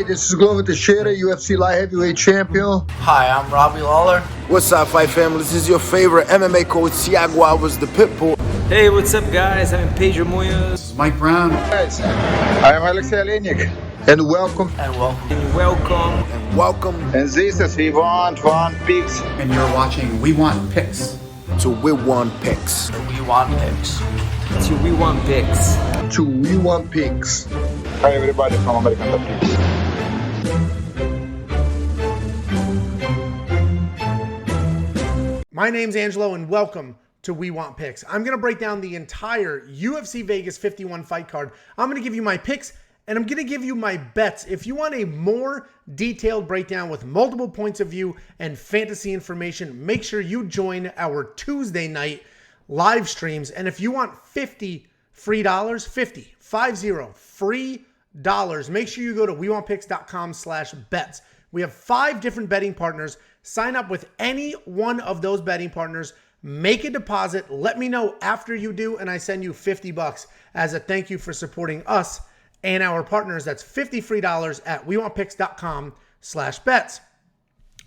Hey, this is Glover Teixeira, UFC light heavyweight champion. Hi, I'm Robbie Lawler. What's up, fight family? This is your favorite MMA coach, Thiago Alves, the Pitbull. Hey, what's up, guys? I'm Pedro Munoz. This is Mike Brown. Guys, I am Alexei Oleinik, and welcome. And welcome. And welcome. And welcome. And this is We Want Picks. And you're watching We Want Picks. To We Want Picks. We Want Picks. To We Want Picks. To We Want Picks. Hi everybody from American Top Picks. My name's Angelo and welcome to We Want Picks. I'm going to break down the entire UFC Vegas 51 fight card. I'm going to give you my picks and I'm going to give you my bets. If you want a more detailed breakdown with multiple points of view and fantasy information, make sure you join our Tuesday night live streams. And if you want 50 free dollars, 50 free dollars, make sure you go to wewantpicks.com/bets. We have 5 different betting partners. Sign up with any one of those betting partners, make a deposit, let me know after you do, and I send you $50 as a thank you for supporting us and our partners. That's 50 free dollars at wewantpicks.com/bets.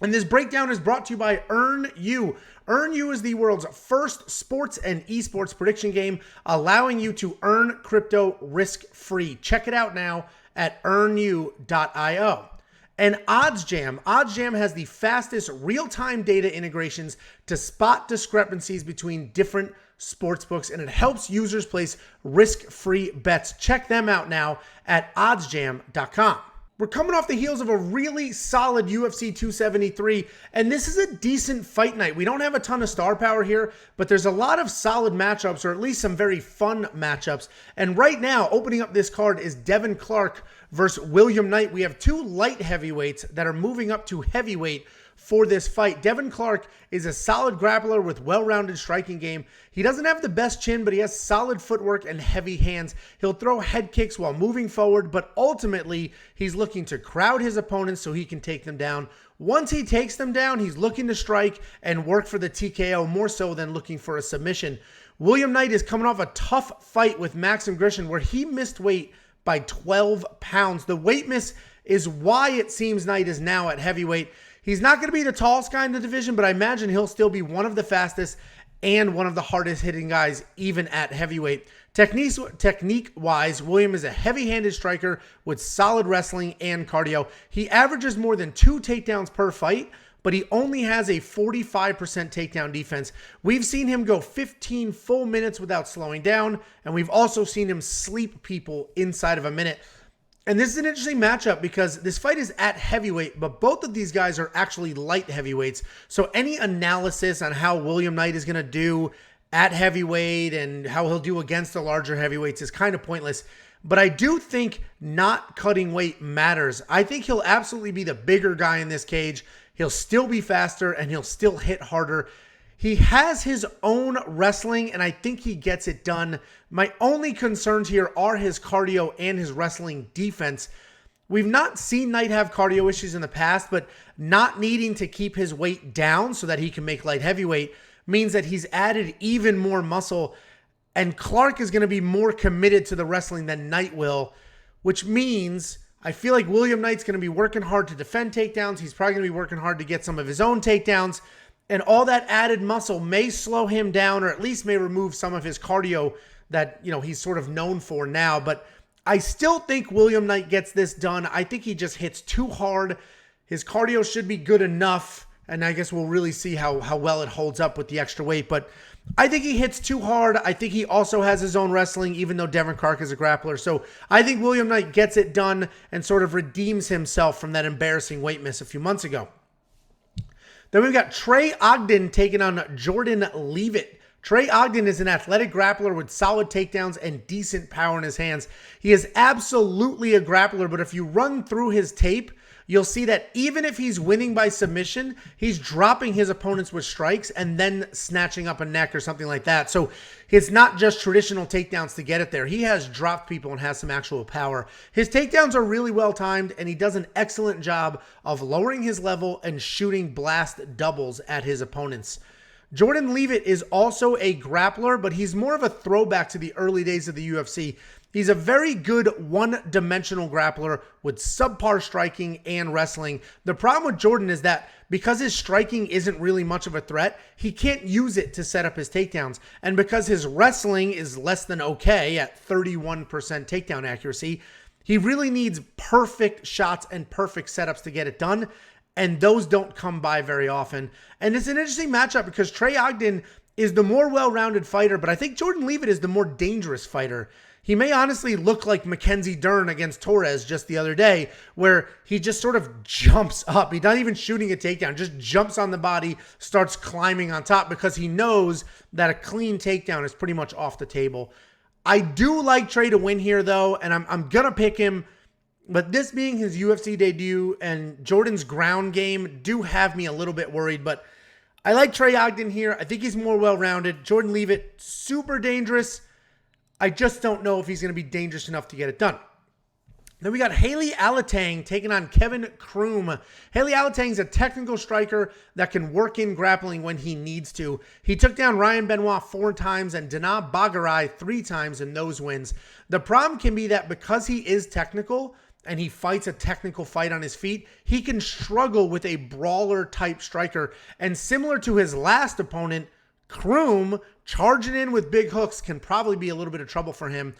And this breakdown is brought to you by EarnU. EarnU is the world's first sports and esports prediction game, allowing you to earn crypto risk-free. Check it out now at earnu.io. And ODDSJAM. ODDSJAM has the fastest real-time data integrations to spot discrepancies between different sportsbooks, and it helps users place risk-free bets. Check them out now at oddsjam.com. We're coming off the heels of a really solid UFC 273, and this is a decent fight night. We don't have a ton of star power here, but there's a lot of solid matchups, or at least some very fun matchups. And right now, opening up this card is Devin Clark versus William Knight. We have 2 light heavyweights that are moving up to heavyweight for this fight. Devin Clark is a solid grappler with well-rounded striking game. He doesn't have the best chin, but he has solid footwork and heavy hands. He'll throw head kicks while moving forward, but ultimately, he's looking to crowd his opponents so he can take them down. Once he takes them down, he's looking to strike and work for the TKO more so than looking for a submission. William Knight is coming off a tough fight with Maxim Grishin where he missed weight by 12 pounds. The weight miss is why it seems Knight is now at heavyweight. He's not going to be the tallest guy in the division, but I imagine he'll still be one of the fastest and one of the hardest hitting guys, even at heavyweight. Technique-wise, William is a heavy-handed striker with solid wrestling and cardio. He averages more than 2 takedowns per fight, but he only has a 45% takedown defense. We've seen him go 15 full minutes without slowing down, and we've also seen him sleep people inside of a minute. And this is an interesting matchup because this fight is at heavyweight, but both of these guys are actually light heavyweights. So any analysis on how William Knight is going to do at heavyweight and how he'll do against the larger heavyweights is kind of pointless. But I do think not cutting weight matters. I think he'll absolutely be the bigger guy in this cage. He'll still be faster and he'll still hit harder. He has his own wrestling, and I think he gets it done. My only concerns here are his cardio and his wrestling defense. We've not seen Knight have cardio issues in the past, but not needing to keep his weight down so that he can make light heavyweight means that he's added even more muscle, and Clark is going to be more committed to the wrestling than Knight will, which means I feel like William Knight's going to be working hard to defend takedowns. He's probably going to be working hard to get some of his own takedowns. And all that added muscle may slow him down, or at least may remove some of his cardio that, he's sort of known for now. But I still think William Knight gets this done. I think he just hits too hard. His cardio should be good enough, and I guess we'll really see how well it holds up with the extra weight. But I think he hits too hard. I think he also has his own wrestling, even though Devin Clark is a grappler. So I think William Knight gets it done and sort of redeems himself from that embarrassing weight miss a few months ago. Then we've got Trey Ogden taking on Jordan Leavitt. Trey Ogden is an athletic grappler with solid takedowns and decent power in his hands. He is absolutely a grappler, but if you run through his tape, you'll see that even if he's winning by submission, he's dropping his opponents with strikes and then snatching up a neck or something like that. So it's not just traditional takedowns to get it there. He has dropped people and has some actual power. His takedowns are really well timed, and he does an excellent job of lowering his level and shooting blast doubles at his opponents. Jordan Leavitt is also a grappler, but he's more of a throwback to the early days of the UFC. He's a very good one-dimensional grappler with subpar striking and wrestling. The problem with Jordan is that because his striking isn't really much of a threat, he can't use it to set up his takedowns. And because his wrestling is less than okay at 31% takedown accuracy, he really needs perfect shots and perfect setups to get it done. And those don't come by very often. And it's an interesting matchup because Trey Ogden is the more well-rounded fighter, but I think Jordan Leavitt is the more dangerous fighter. He may honestly look like Mackenzie Dern against Torres just the other day, where he just sort of jumps up. He's not even shooting a takedown, just jumps on the body, starts climbing on top because he knows that a clean takedown is pretty much off the table. I do like Trey to win here, though, and I'm going to pick him. But this being his UFC debut and Jordan's ground game do have me a little bit worried. But I like Trey Ogden here. I think he's more well-rounded. Jordan Leavitt, super dangerous. I just don't know if he's going to be dangerous enough to get it done. Then we got Heili Alateng taking on Kevin Croom. Heili Alateng's a technical striker that can work in grappling when he needs to. He took down Ryan Benoit 4 times and Dana Bagarai 3 times in those wins. The problem can be that because he is technical and he fights a technical fight on his feet, he can struggle with a brawler-type striker. And similar to his last opponent, Croom, charging in with big hooks can probably be a little bit of trouble for him.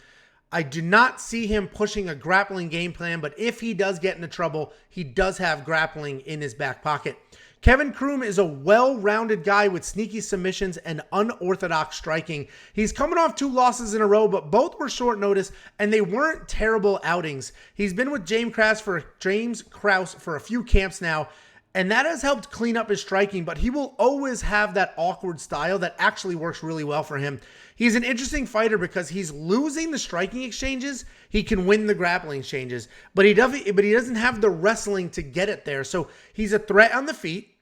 I do not see him pushing a grappling game plan, but if he does get into trouble, he does have grappling in his back pocket. Kevin Croom is a well-rounded guy with sneaky submissions and unorthodox striking. He's coming off 2 losses in a row, but both were short notice, and they weren't terrible outings. He's been with James Krause for a few camps now, and that has helped clean up his striking, but he will always have that awkward style that actually works really well for him. He's an interesting fighter because he's losing the striking exchanges. He can win the grappling exchanges, but he doesn't have the wrestling to get it there. So he's a threat on the feet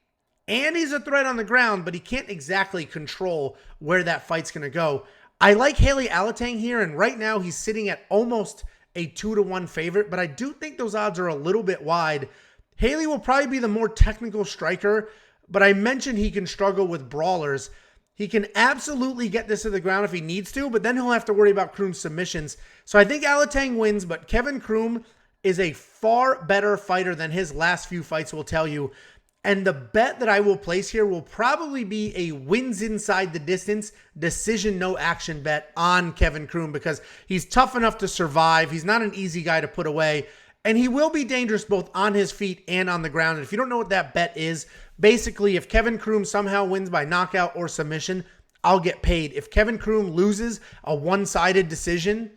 and he's a threat on the ground, but he can't exactly control where that fight's going to go. I like Heili Alateng here, and right now he's sitting at almost a 2-1 favorite, but I do think those odds are a little bit wide. Heili will probably be the more technical striker, but I mentioned he can struggle with brawlers. He can absolutely get this to the ground if he needs to, but then he'll have to worry about Croom's submissions. So I think Alateng wins, but Kevin Croom is a far better fighter than his last few fights will tell you. And the bet that I will place here will probably be a wins inside the distance, decision, no action bet on Kevin Croom because he's tough enough to survive. He's not an easy guy to put away. And he will be dangerous both on his feet and on the ground. And if you don't know what that bet is, basically if Kevin Croom somehow wins by knockout or submission, I'll get paid. If Kevin Croom loses a one-sided decision,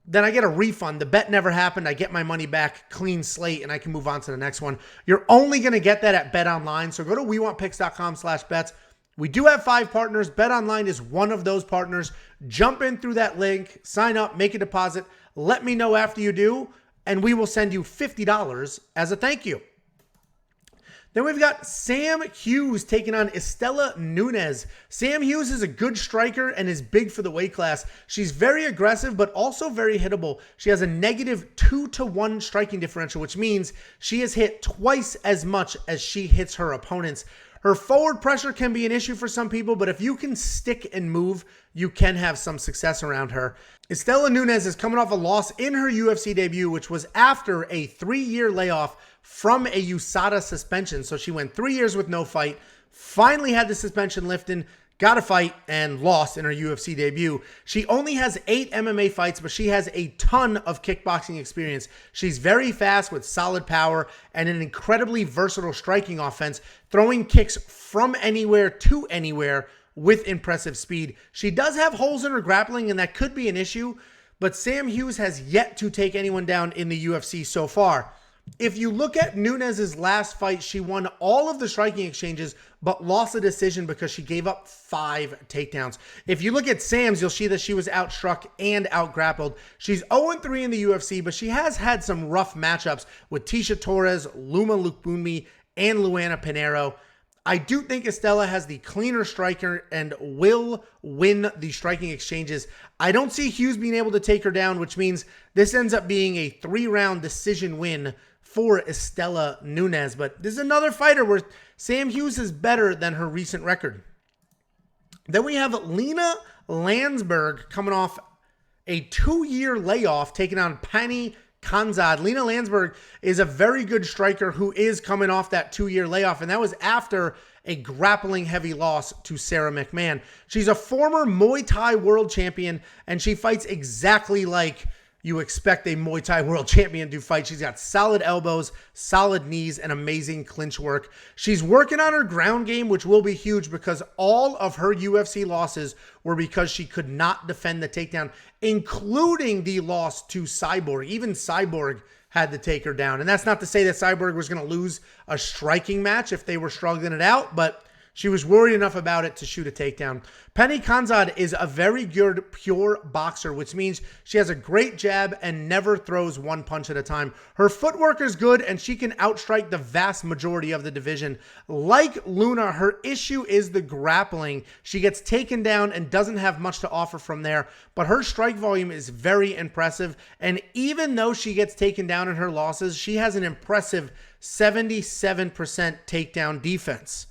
then I get a refund. The bet never happened. I get my money back, clean slate, and I can move on to the next one. You're only going to get that at BetOnline. So go to WeWantPicks.com/bets. We do have 5 partners. BetOnline is one of those partners. Jump in through that link, sign up, make a deposit. Let me know after you do, and we will send you $50 as a thank you. Then we've got Sam Hughes taking on Istela Nunes. Sam Hughes is a good striker and is big for the weight class. She's very aggressive, but also very hittable. She has a negative 2-1 striking differential, which means she has hit twice as much as she hits her opponents. Her forward pressure can be an issue for some people, but if you can stick and move, you can have some success around her. Istela Nunes is coming off a loss in her UFC debut, which was after a 3-year layoff from a USADA suspension. So she went 3 years with no fight, finally had the suspension lifted, got a fight, and lost in her UFC debut. She only has 8 MMA fights, but she has a ton of kickboxing experience. She's very fast with solid power and an incredibly versatile striking offense, throwing kicks from anywhere to anywhere with impressive speed. She does have holes in her grappling, and that could be an issue, but Sam Hughes has yet to take anyone down in the UFC so far. If you look at Nunes' last fight, she won all of the striking exchanges, but lost a decision because she gave up 5 takedowns. If you look at Sam's, you'll see that she was outstruck and outgrappled. She's 0-3 in the UFC, but she has had some rough matchups with Tisha Torres, Luma Lukbunmi, and Luana Pinheiro. I do think Istela has the cleaner striker and will win the striking exchanges. I don't see Hughes being able to take her down, which means this ends up being a 3-round decision win for Istela Nunes. But this is another fighter where Sam Hughes is better than her recent record. Then we have Lina Lansberg coming off a 2-year layoff taking on Pannie, Kianzad. Lina Lansberg is a very good striker who is coming off that 2-year layoff, and that was after a grappling heavy loss to Sarah McMahon. She's a former Muay Thai world champion, and she fights exactly like you expect a Muay Thai world champion to fight. She's got solid elbows, solid knees, and amazing clinch work. She's working on her ground game, which will be huge because all of her UFC losses were because she could not defend the takedown, including the loss to Cyborg. Even Cyborg had to take her down. And that's not to say that Cyborg was going to lose a striking match if they were struggling it out, but she was worried enough about it to shoot a takedown. Pannie Kianzad is a very good pure boxer, which means she has a great jab and never throws one punch at a time. Her footwork is good, and she can outstrike the vast majority of the division. Like Lina, her issue is the grappling. She gets taken down and doesn't have much to offer from there, but her strike volume is very impressive. And even though she gets taken down in her losses, she has an impressive 77% takedown defense.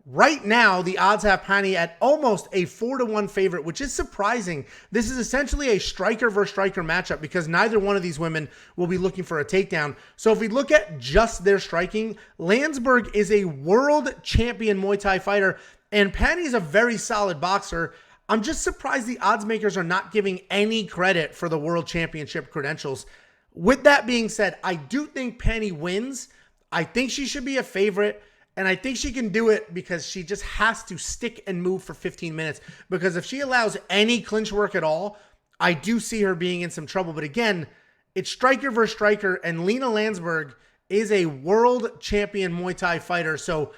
Right now, the odds have Pannie at almost a 4-1 favorite, which is surprising. This is essentially a striker versus striker matchup because neither one of these women will be looking for a takedown. So if we look at just their striking, Lansberg is a world champion Muay Thai fighter, and Pannie is a very solid boxer. I'm just surprised the odds makers are not giving any credit for the world championship credentials. With that being said, I do think Pannie wins. I think she should be a favorite. And I think she can do it because she just has to stick and move for 15 minutes. Because if she allows any clinch work at all, I do see her being in some trouble. But again, it's striker versus striker, and Lina Lansberg is a world champion Muay Thai fighter. So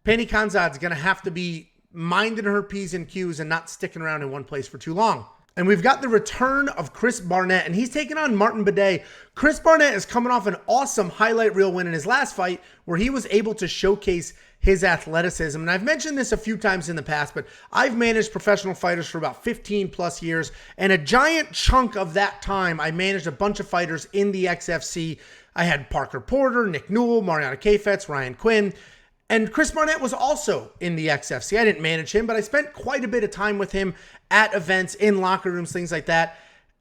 Pannie Kianzad's going to have to be minding her P's and Q's and not sticking around in one place for too long. And we've got the return of Chris Barnett, and he's taking on Martin Buday. Chris Barnett is coming off an awesome highlight reel win in his last fight where he was able to showcase his athleticism. And I've mentioned this a few times in the past, but I've managed professional fighters for about 15 plus years. And a giant chunk of that time, I managed a bunch of fighters in the XFC. I had Parker Porter, Nick Newell, Mariana Kafetz, Ryan Quinn. And Chris Barnett was also in the XFC. I didn't manage him, but I spent quite a bit of time with him at events, in locker rooms, things like that.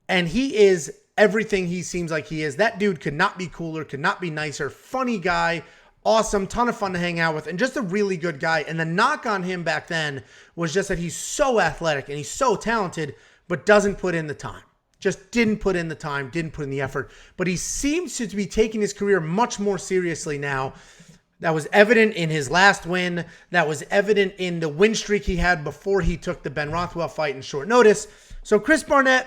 And he is everything he seems like he is. That dude could not be cooler, could not be nicer. Funny guy, awesome, ton of fun to hang out with, and just a really good guy. And the knock on him back then was just that he's so athletic and he's so talented, but doesn't put in the time. Just didn't put in the time, didn't put in the effort. But he seems to be taking his career much more seriously now. That was evident in his last win. That was evident in the win streak he had before he took the Ben Rothwell fight in short notice. So Chris Barnett,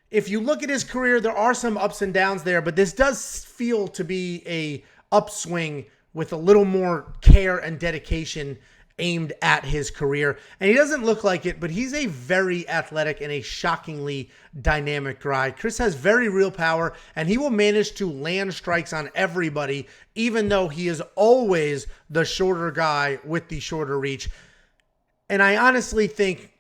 if you look at his career, there are some ups and downs there, but this does feel to be a upswing with a little more care and dedication aimed at his career. And he doesn't look like it, but he's a very athletic and a shockingly dynamic guy. Chris has very real power, and he will manage to land strikes on everybody, even though he is always the shorter guy with the shorter reach. And I honestly think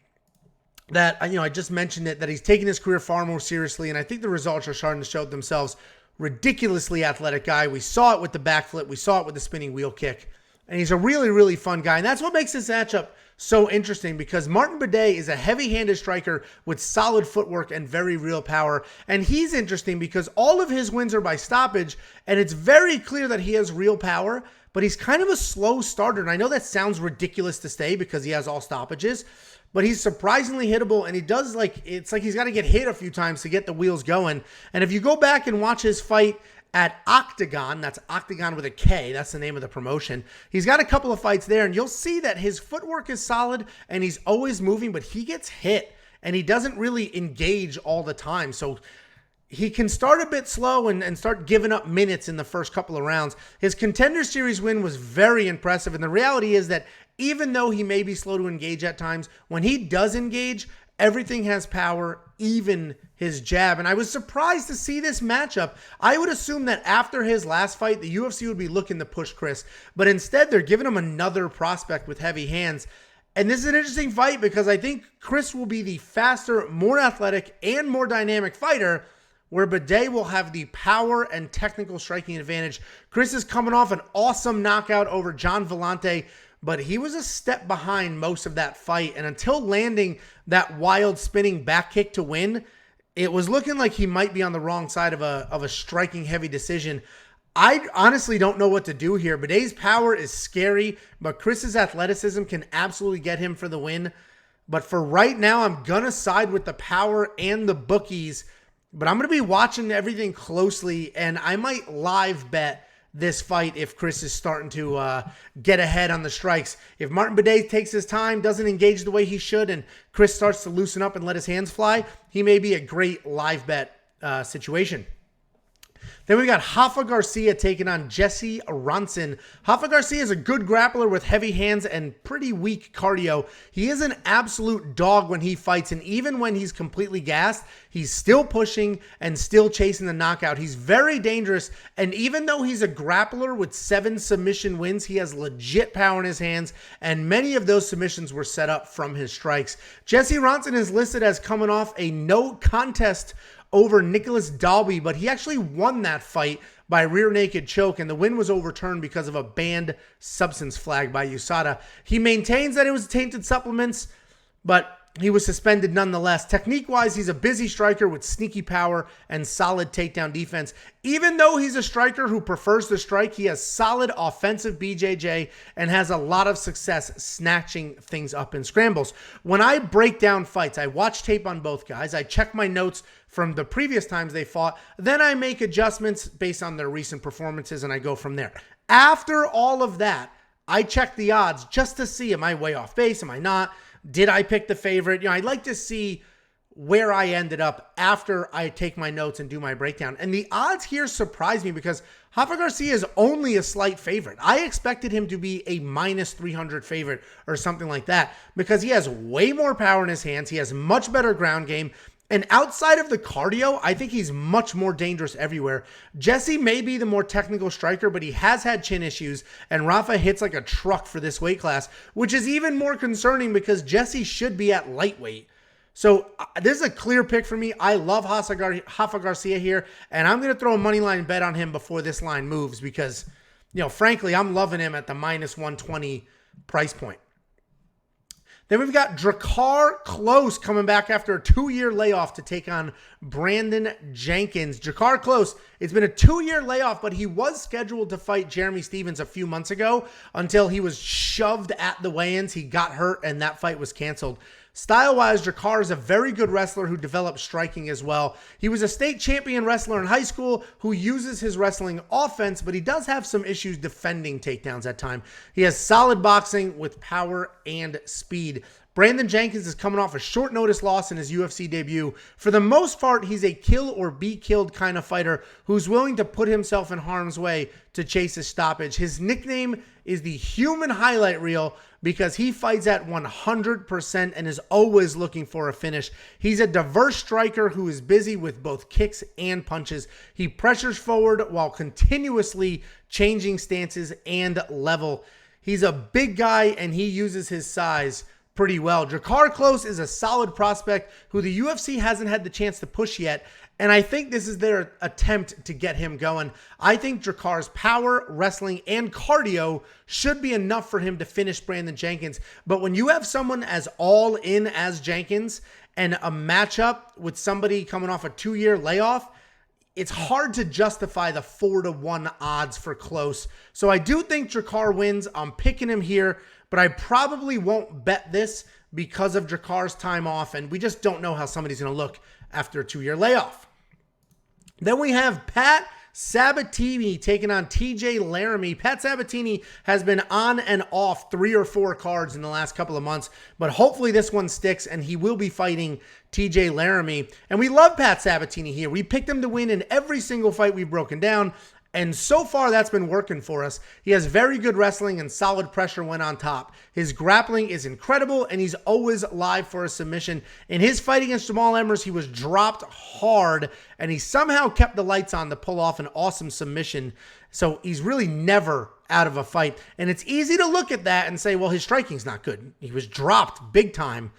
that, I just mentioned it, that he's taking his career far more seriously, and I think the results are starting to show themselves. Ridiculously athletic guy. We saw it with the backflip. We saw it with the spinning wheel kick. And he's a really, really fun guy. And that's what makes this matchup so interesting, because Martin Buday is a heavy-handed striker with solid footwork and very real power. And he's interesting because all of his wins are by stoppage, and it's very clear that he has real power, but he's kind of a slow starter. And I know that sounds ridiculous to say because he has all stoppages, but he's surprisingly hittable, and he does it's like he's got to get hit a few times to get the wheels going. And if you go back and watch his fight at Octagon, that's Octagon with a K, that's the name of the promotion. He's got a couple of fights there, and you'll see that his footwork is solid, and he's always moving, but he gets hit, and he doesn't really engage all the time. So he can start a bit slow and start giving up minutes in the first couple of rounds. His Contender Series win was very impressive, and the reality is that even though he may be slow to engage at times, when he does engage, everything has power, even his jab. And I was surprised to see this matchup. I would assume that after his last fight, the UFC would be looking to push Chris, but instead they're giving him another prospect with heavy hands. And this is an interesting fight because I think Chris will be the faster, more athletic, and more dynamic fighter, where Buday will have the power and technical striking advantage. Chris is coming off an awesome knockout over John Vellante, but he was a step behind most of that fight. And until landing that wild spinning back kick to win, it was looking like he might be on the wrong side of a striking heavy decision. I honestly don't know what to do here. Buday's power is scary, but Chris's athleticism can absolutely get him for the win. But for right now, I'm going to side with the power and the bookies. But I'm going to be watching everything closely, and I might live bet this fight if Chris is starting to get ahead on the strikes. If Martin Buday takes his time, doesn't engage the way he should, and Chris starts to loosen up and let his hands fly, he may be a great live bet situation. Then we got Rafa Garcia taking on Jesse Ronson. Rafa Garcia is a good grappler with heavy hands and pretty weak cardio. He is an absolute dog when he fights, and even when he's completely gassed, he's still pushing and still chasing the knockout. He's very dangerous, and even though he's a grappler with 7 submission wins, he has legit power in his hands, and many of those submissions were set up from his strikes. Jesse Ronson is listed as coming off a no contest over Nicholas Dalby, but he actually won that fight by rear naked choke, and the win was overturned because of a banned substance flag by USADA. He maintains that it was tainted supplements, but he was suspended nonetheless. Technique-wise, he's a busy striker with sneaky power and solid takedown defense. Even though he's a striker who prefers to strike, he has solid offensive BJJ and has a lot of success snatching things up in scrambles. When I break down fights, I watch tape on both guys. I check my notes from the previous times they fought. Then I make adjustments based on their recent performances, and I go from there. After all of that, I check the odds just to see, am I way off base? Am I not? Did I pick the favorite? I'd like to see where I ended up after I take my notes and do my breakdown. And the odds here surprise me because Rafa Garcia is only a slight favorite. I expected him to be a minus 300 favorite or something like that because he has way more power in his hands. He has much better ground game. And outside of the cardio, I think he's much more dangerous everywhere. Jesse may be the more technical striker, but he has had chin issues, and Rafa hits like a truck for this weight class, which is even more concerning because Jesse should be at lightweight. So this is a clear pick for me. I love Rafa Garcia here, and I'm going to throw a money line bet on him before this line moves because, frankly, I'm loving him at the minus 120 price point. Then we've got Drakkar Klose coming back after a 2-year layoff to take on Brandon Jenkins. Drakkar Klose, it's been a 2-year layoff, but he was scheduled to fight Jeremy Stephens a few months ago until he was shoved at the weigh-ins. He got hurt, and that fight was canceled. Style-wise, Drakkar is a very good wrestler who developed striking as well. He was a state champion wrestler in high school who uses his wrestling offense, but he does have some issues defending takedowns at times. He has solid boxing with power and speed. Brandon Jenkins is coming off a short notice loss in his UFC debut. For the most part, he's a kill or be killed kind of fighter who's willing to put himself in harm's way to chase a stoppage. His nickname is the human highlight reel because he fights at 100% and is always looking for a finish. He's a diverse striker who is busy with both kicks and punches. He pressures forward while continuously changing stances and level. He's a big guy and he uses his size pretty well. Drakkar Klose is a solid prospect who the UFC hasn't had the chance to push yet, and I think this is their attempt to get him going. I think Drakkar's power, wrestling, and cardio should be enough for him to finish Brandon Jenkins. But when you have someone as all in as Jenkins and a matchup with somebody coming off a 2-year layoff, it's hard to justify the 4-1 odds for Klose. So I do think Drakkar wins. I'm picking him here, but I probably won't bet this because of Drakkar's time off, and we just don't know how somebody's going to look after a 2-year layoff. Then we have Pat Sabatini taking on TJ Laramie. Pat Sabatini has been on and off 3 or 4 cards in the last couple of months, but hopefully this one sticks and he will be fighting TJ Laramie. And we love Pat Sabatini here. We picked him to win in every single fight we've broken down, and so far that's been working for us. He has very good wrestling and solid pressure when on top. His grappling is incredible and he's always live for a submission. In his fight against Jamal Emmers, he was dropped hard and he somehow kept the lights on to pull off an awesome submission. So he's really never out of a fight. And it's easy to look at that and say, well, his striking's not good. He was dropped big time.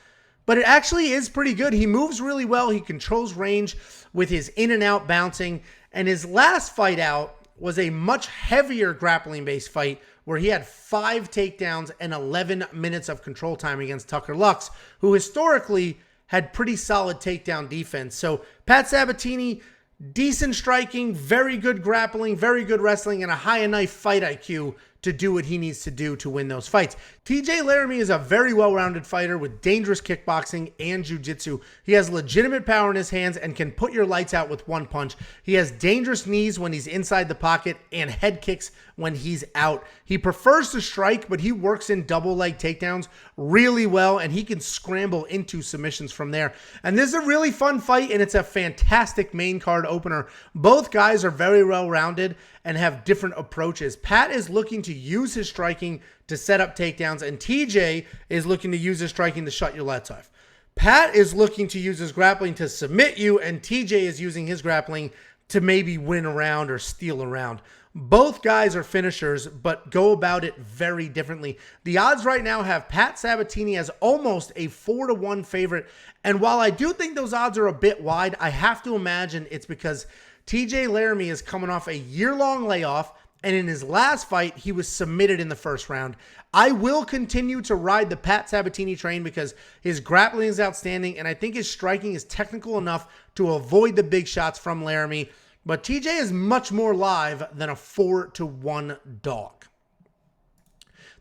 But it actually is pretty good. He moves really well. He controls range with his in and out bouncing. And his last fight out was a much heavier grappling-based fight where he had 5 takedowns and 11 minutes of control time against Tucker Lux, who historically had pretty solid takedown defense. So Pat Sabatini, decent striking, very good grappling, very good wrestling, and a high enough fight IQ to do what he needs to do to win those fights. TJ Laramie is a very well-rounded fighter with dangerous kickboxing and jiu-jitsu. He has legitimate power in his hands and can put your lights out with one punch. He has dangerous knees when he's inside the pocket and head kicks when he's out. He prefers to strike, but he works in double leg takedowns really well, and he can scramble into submissions from there. And this is a really fun fight, and it's a fantastic main card opener. Both guys are very well-rounded and have different approaches. Pat is looking to use his striking to set up takedowns, and TJ is looking to use his striking to shut your lights off. Pat is looking to use his grappling to submit you, and TJ is using his grappling to maybe win a round or steal a round. Both guys are finishers, but go about it very differently. The odds right now have Pat Sabatini as almost a 4-1 favorite, and while I do think those odds are a bit wide, I have to imagine it's because TJ Laramie is coming off a year-long layoff, and in his last fight, he was submitted in the first round. I will continue to ride the Pat Sabatini train because his grappling is outstanding, and I think his striking is technical enough to avoid the big shots from Laramie. But TJ is much more live than a 4-1 dog.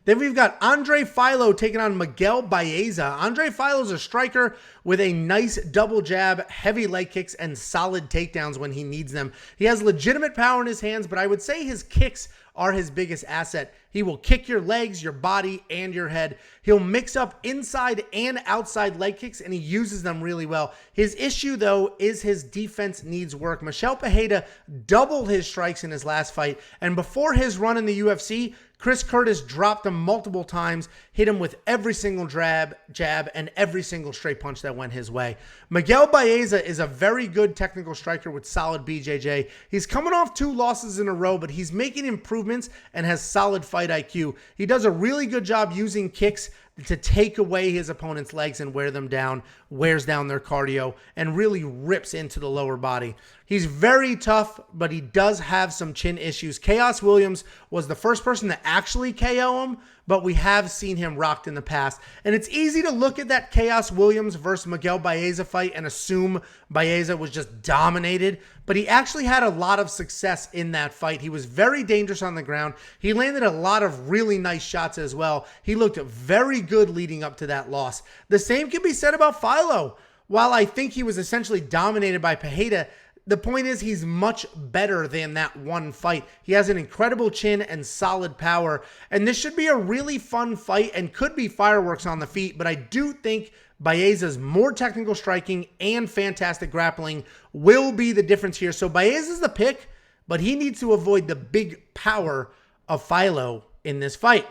Then we've got Andre Fialho taking on Miguel Baeza. Andre Fialho is a striker with a nice double jab, heavy leg kicks, and solid takedowns when he needs them. He has legitimate power in his hands, but I would say his kicks are his biggest asset. He will kick your legs, your body, and your head. He'll mix up inside and outside leg kicks, and he uses them really well. His issue, though, is his defense needs work. Michel Pereira doubled his strikes in his last fight, and before his run in the UFC, Chris Curtis dropped him multiple times, hit him with every single jab, and every single straight punch that went his way. Miguel Baeza is a very good technical striker with solid BJJ. He's coming off 2 losses in a row, but he's making improvements and has solid fight IQ. He does a really good job using kicks to take away his opponent's legs and wear them down, wears down their cardio, and really rips into the lower body. He's very tough, but he does have some chin issues. Chaos Williams was the first person to actually KO him, but we have seen him rocked in the past. And it's easy to look at that Chaos Williams versus Miguel Baeza fight and assume Baeza was just dominated, but he actually had a lot of success in that fight. He was very dangerous on the ground. He landed a lot of really nice shots as well. He looked very good leading up to that loss. The same can be said about Fialho. While I think he was essentially dominated by Pereira, the point is he's much better than that one fight. He has an incredible chin and solid power, and this should be a really fun fight and could be fireworks on the feet, but I do think Baeza's more technical striking and fantastic grappling will be the difference here. So Baeza's the pick, but he needs to avoid the big power of Fialho in this fight.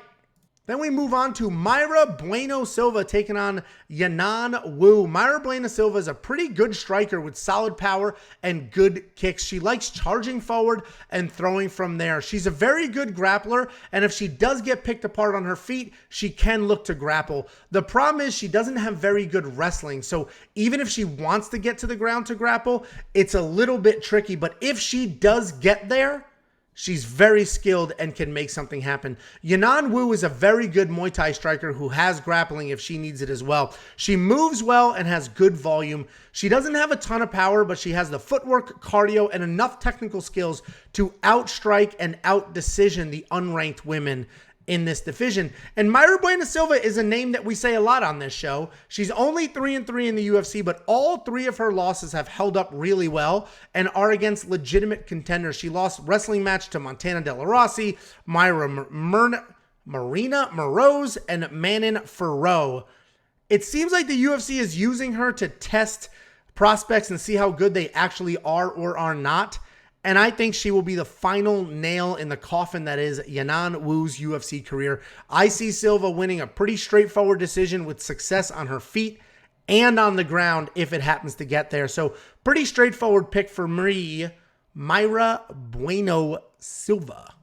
Then we move on to Mayra Bueno Silva taking on Yanan Wu. Mayra Bueno Silva is a pretty good striker with solid power and good kicks. She likes charging forward and throwing from there. She's a very good grappler, and if she does get picked apart on her feet, she can look to grapple. The problem is she doesn't have very good wrestling, so even if she wants to get to the ground to grapple, it's a little bit tricky. But if she does get there, she's very skilled and can make something happen. Yanan Wu is a very good Muay Thai striker who has grappling if she needs it as well. She moves well and has good volume. She doesn't have a ton of power, but she has the footwork, cardio, and enough technical skills to outstrike and out-decision the unranked women in this division. And Mayra Bueno Silva is a name that we say a lot on this show. She's only 3-3 in the UFC, but all 3 of her losses have held up really well and are against legitimate contenders. She lost wrestling match to Montana De La Rossi, Marina Moroz, and Manon Ferro. It seems like the UFC is using her to test prospects and see how good they actually are or are not. And I think she will be the final nail in the coffin that is Yanan Wu's UFC career. I see Silva winning a pretty straightforward decision with success on her feet and on the ground if it happens to get there. So pretty straightforward pick for me, Mayra Bueno Silva.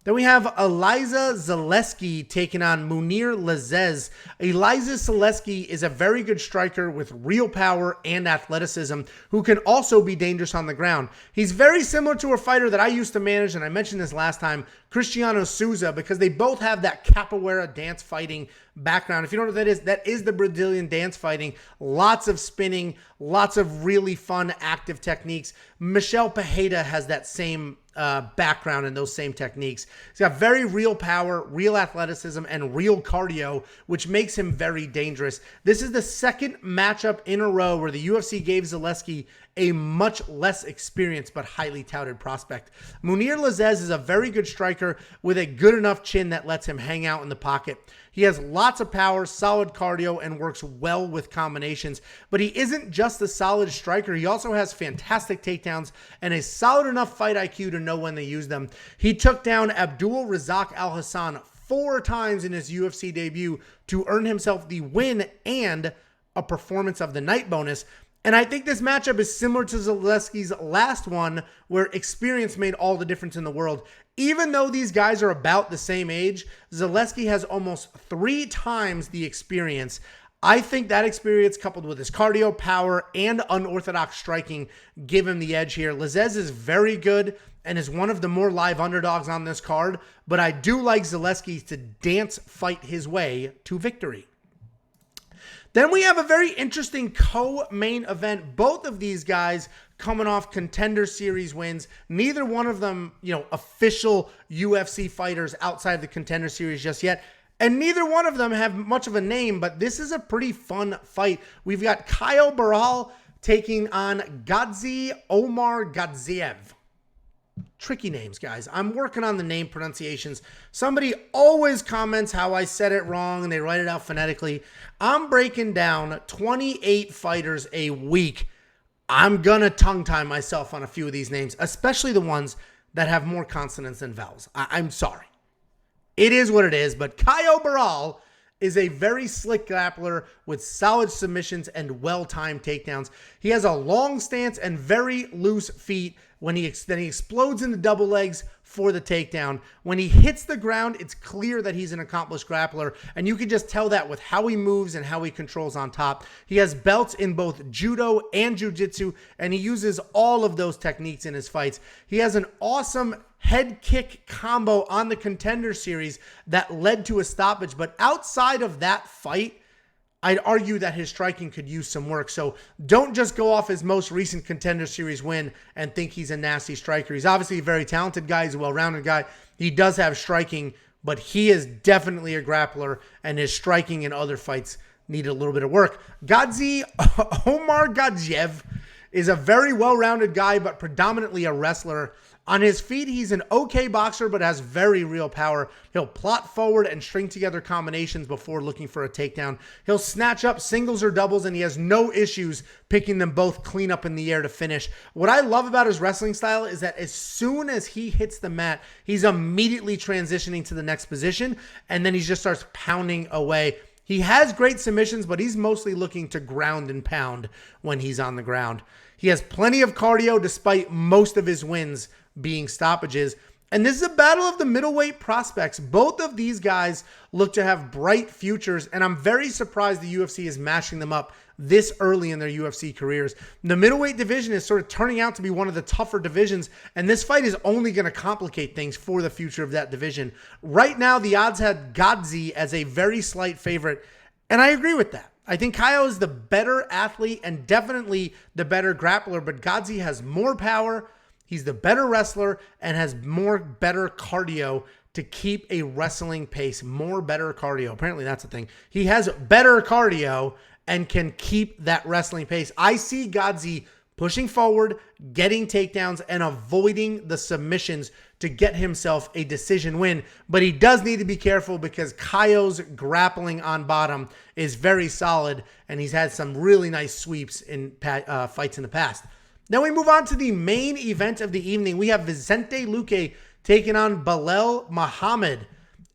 Then we have Elisa Zaleski taking on Munir Lazez. Elisa Zaleski is a very good striker with real power and athleticism who can also be dangerous on the ground. He's very similar to a fighter that I used to manage, and I mentioned this last time, Cristiano Souza, because they both have that capoeira dance fighting background. If you don't know what that is the Brazilian dance fighting. Lots of spinning, lots of really fun active techniques. Michel Pereira has that same background and those same techniques. He's got very real power, real athleticism, and real cardio, which makes him very dangerous. This is the second matchup in a row where the UFC gave Zaleski a much less experienced but highly touted prospect. Munir Lazez is a very good striker with a good enough chin that lets him hang out in the pocket. He has lots of power, solid cardio, and works well with combinations. But he isn't just a solid striker. He also has fantastic takedowns and a solid enough fight IQ to know when to use them. He took down Abdul Razak Al Hassan 4 times in his UFC debut to earn himself the win and a performance of the night bonus. And I think this matchup is similar to Zaleski's last one, where experience made all the difference in the world. Even though these guys are about the same age, Zaleski has almost 3 times the experience. I think that experience, coupled with his cardio, power, and unorthodox striking, give him the edge here. Lazez is very good and is one of the more live underdogs on this card, but I do like Zaleski to dance fight his way to victory. Then we have a very interesting co-main event. Both of these guys coming off Contender Series wins. Neither one of them, official UFC fighters outside of the Contender Series just yet. And neither one of them have much of a name, but this is a pretty fun fight. We've got Kyle Baral taking on Gadzi Omar Gadziev. Tricky names, guys. I'm working on the name pronunciations. Somebody always comments how I said it wrong and they write it out phonetically. I'm breaking down 28 fighters a week. I'm going to tongue tie myself on a few of these names, especially the ones that have more consonants than vowels. I'm sorry. It is what it is, but Kyle Baral is a very slick grappler with solid submissions and well-timed takedowns. He has a long stance and very loose feet. Then he explodes into double legs for the takedown. When he hits the ground, it's clear that he's an accomplished grappler, and you can just tell that with how he moves and how he controls on top. He has belts in both judo and jiu-jitsu, and he uses all of those techniques in his fights. He has an awesome head kick combo on the Contender Series that led to a stoppage, but outside of that fight, I'd argue that his striking could use some work. So don't just go off his most recent Contender Series win and think he's a nasty striker. He's obviously a very talented guy. He's a well-rounded guy. He does have striking, but he is definitely a grappler, and his striking in other fights needed a little bit of work. Gadzi Omar Gadziev is a very well-rounded guy, but predominantly a wrestler. On his feet, he's an okay boxer, but has very real power. He'll plot forward and string together combinations before looking for a takedown. He'll snatch up singles or doubles, and he has no issues picking them both clean up in the air to finish. What I love about his wrestling style is that as soon as he hits the mat, he's immediately transitioning to the next position, and then he just starts pounding away. He has great submissions, but he's mostly looking to ground and pound when he's on the ground. He has plenty of cardio despite most of his wins being stoppages. And this is a battle of the middleweight prospects. Both of these guys look to have bright futures, and I'm very surprised the UFC is matching them up this early in their UFC careers. The middleweight division is sort of turning out to be one of the tougher divisions, and this fight is only going to complicate things for the future of that division. Right now, the odds had Gadzi as a very slight favorite, and I agree with that. I think Kyle is the better athlete and definitely the better grappler, but Gadzi has more power. He's the better wrestler and has better cardio to keep a wrestling pace. Better cardio. Apparently that's a thing. He has better cardio and can keep that wrestling pace. I see Gadzi pushing forward, getting takedowns, and avoiding the submissions to get himself a decision win. But he does need to be careful because Kyle's grappling on bottom is very solid, and he's had some really nice sweeps in fights in the past. Then we move on to the main event of the evening. We have Vicente Luque taking on Belal Muhammad.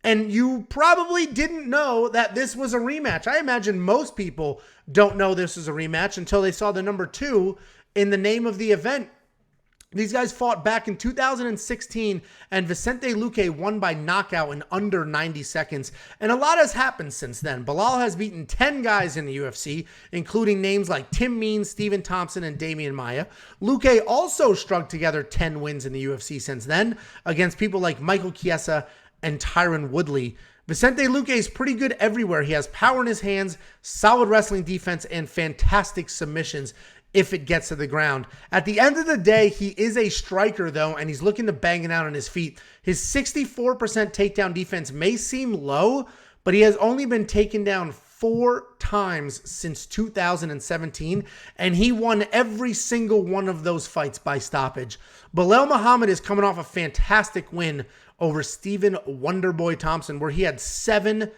And you probably didn't know that this was a rematch. I imagine most people don't know this is a rematch until they saw the number 2 in the name of the event. These guys fought back in 2016, and Vicente Luque won by knockout in under 90 seconds. And a lot has happened since then. Belal has beaten 10 guys in the UFC, including names like Tim Means, Stephen Thompson, and Damian Maia. Luque also strung together 10 wins in the UFC since then, against people like Michael Chiesa and Tyron Woodley. Vicente Luque is pretty good everywhere. He has power in his hands, solid wrestling defense, and fantastic submissions if it gets to the ground. At the end of the day, he is a striker, though, and he's looking to bang it out on his feet. His 64% takedown defense may seem low, but he has only been taken down 4 times since 2017, and he won every single one of those fights by stoppage. Belal Muhammad is coming off a fantastic win over Stephen Wonderboy Thompson, where he had 7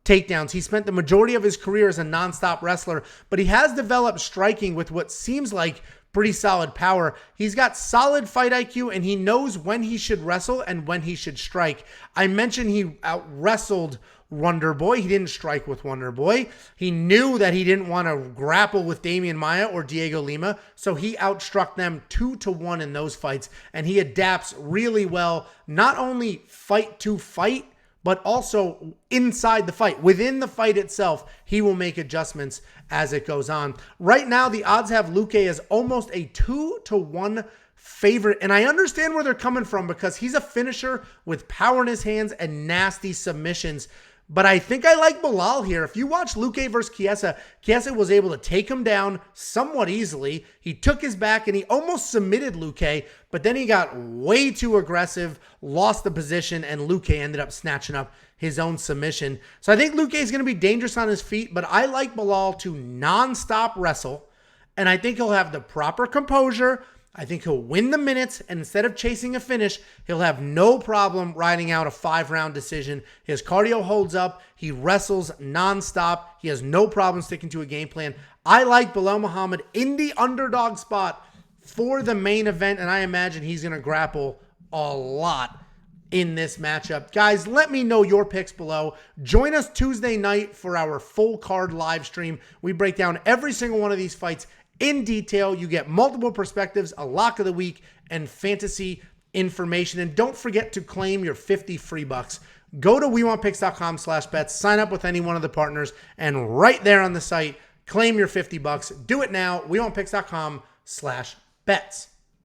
takedowns. He spent the majority of his career as a nonstop wrestler, but he has developed striking with what seems like pretty solid power. He's got solid fight IQ, and he knows when he should wrestle and when he should strike. I mentioned he out-wrestled Wonderboy. He didn't strike with Wonderboy. He knew that he didn't want to grapple with Damian Maia or Diego Lima, so he outstruck them 2-1 in those fights, and he adapts really well, not only fight to fight, but also inside the fight. Within the fight itself, he will make adjustments as it goes on. Right now, the odds have Luque as almost a 2-1 favorite, and I understand where they're coming from because he's a finisher with power in his hands and nasty submissions. But I think I like Belal here. If you watch Luque versus Chiesa, Chiesa was able to take him down somewhat easily. He took his back and he almost submitted Luque, but then he got way too aggressive, lost the position, and Luque ended up snatching up his own submission. So I think Luque is going to be dangerous on his feet, but I like Belal to non-stop wrestle, and I think he'll have the proper composure. I think he'll win the minutes, and instead of chasing a finish, he'll have no problem riding out a 5-round decision. His cardio holds up. He wrestles nonstop. He has no problem sticking to a game plan. I like Belal Muhammad in the underdog spot for the main event, and I imagine he's going to grapple a lot in this matchup. Guys, let me know your picks below. Join us Tuesday night for our full card live stream. We break down every single one of these fights in detail. You get multiple perspectives, a lock of the week, and fantasy information. And don't forget to claim your 50 free bucks. Go to WeWantPicks.com/bets, sign up with any one of the partners, and right there on the site, claim your 50 bucks. Do it now, WeWantPicks.com/bets.